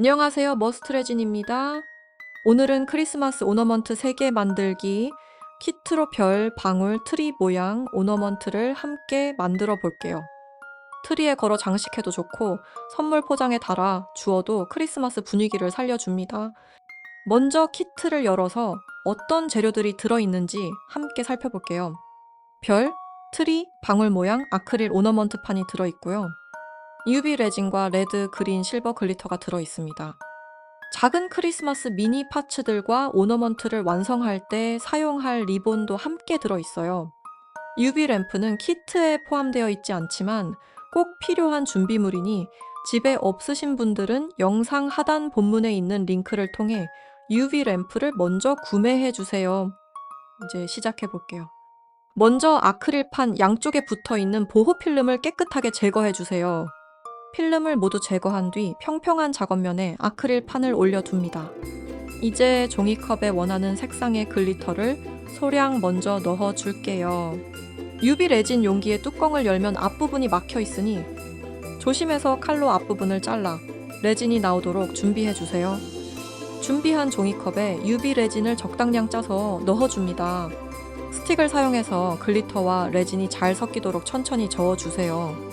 안녕하세요. 머스트레진입니다. 오늘은 크리스마스 오너먼트 3개 만들기 키트로 별, 방울, 트리 모양 오너먼트를 함께 만들어 볼게요. 트리에 걸어 장식해도 좋고 선물 포장에 달아 주어도 크리스마스 분위기를 살려줍니다. 먼저 키트를 열어서 어떤 재료들이 들어있는지 함께 살펴볼게요. 별, 트리, 방울 모양 아크릴 오너먼트 판이 들어있고요. UV 레진과 레드, 그린, 실버 글리터가 들어있습니다. 작은 크리스마스 미니 파츠들과 오너먼트를 완성할 때 사용할 리본도 함께 들어있어요. UV 램프는 키트에 포함되어 있지 않지만 꼭 필요한 준비물이니 집에 없으신 분들은 영상 하단 본문에 있는 링크를 통해 UV 램프를 먼저 구매해 주세요. 이제 시작해 볼게요. 먼저 아크릴판 양쪽에 붙어 있는 보호 필름을 깨끗하게 제거해 주세요. 필름을 모두 제거한 뒤 평평한 작업면에 아크릴판을 올려둡니다. 이제 종이컵에 원하는 색상의 글리터를 소량 먼저 넣어줄게요. UV 레진 용기의 뚜껑을 열면 앞부분이 막혀 있으니 조심해서 칼로 앞부분을 잘라 레진이 나오도록 준비해주세요. 준비한 종이컵에 UV 레진을 적당량 짜서 넣어줍니다. 스틱을 사용해서 글리터와 레진이 잘 섞이도록 천천히 저어주세요.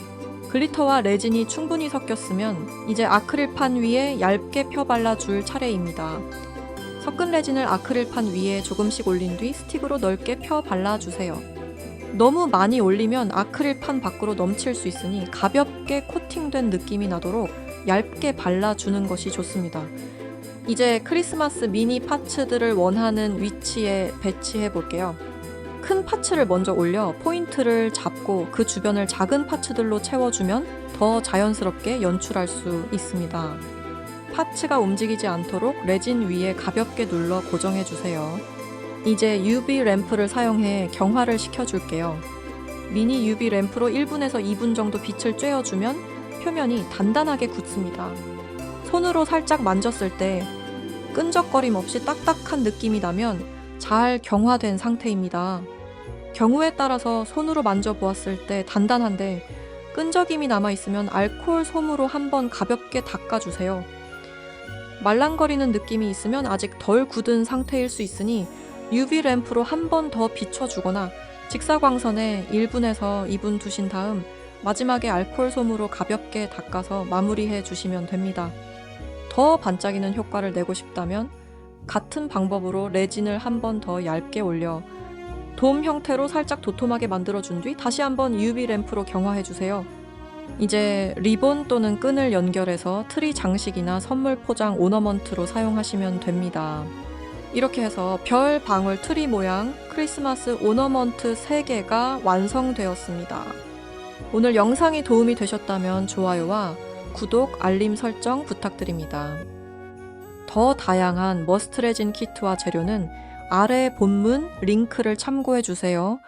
글리터와 레진이 충분히 섞였으면 이제 아크릴판 위에 얇게 펴 발라줄 차례입니다. 섞은 레진을 아크릴판 위에 조금씩 올린 뒤 스틱으로 넓게 펴 발라주세요. 너무 많이 올리면 아크릴판 밖으로 넘칠 수 있으니 가볍게 코팅된 느낌이 나도록 얇게 발라주는 것이 좋습니다. 이제 크리스마스 미니 파츠들을 원하는 위치에 배치해 볼게요. 큰 파츠를 먼저 올려 포인트를 잡고 그 주변을 작은 파츠들로 채워주면 더 자연스럽게 연출할 수 있습니다. 파츠가 움직이지 않도록 레진 위에 가볍게 눌러 고정해주세요. 이제 UV 램프를 사용해 경화를 시켜줄게요. 미니 UV 램프로 1분에서 2분 정도 빛을 쬐어주면 표면이 단단하게 굳습니다. 손으로 살짝 만졌을 때 끈적거림 없이 딱딱한 느낌이 나면 잘 경화된 상태입니다. 경우에 따라서 손으로 만져보았을 때 단단한데 끈적임이 남아있으면 알코올 솜으로 한번 가볍게 닦아주세요. 말랑거리는 느낌이 있으면 아직 덜 굳은 상태일 수 있으니 UV 램프로 한 번 더 비춰주거나 직사광선에 1분에서 2분 두신 다음 마지막에 알코올 솜으로 가볍게 닦아서 마무리해 주시면 됩니다. 더 반짝이는 효과를 내고 싶다면 같은 방법으로 레진을 한 번 더 얇게 올려 돔 형태로 살짝 도톰하게 만들어준 뒤 다시 한번 UV 램프로 경화해주세요. 이제 리본 또는 끈을 연결해서 트리 장식이나 선물 포장 오너먼트로 사용하시면 됩니다. 이렇게 해서 별, 방울, 트리 모양 크리스마스 오너먼트 3개가 완성되었습니다. 오늘 영상이 도움이 되셨다면 좋아요와 구독, 알림 설정 부탁드립니다. 더 다양한 머스트레진 키트와 재료는 아래 본문 링크를 참고해주세요.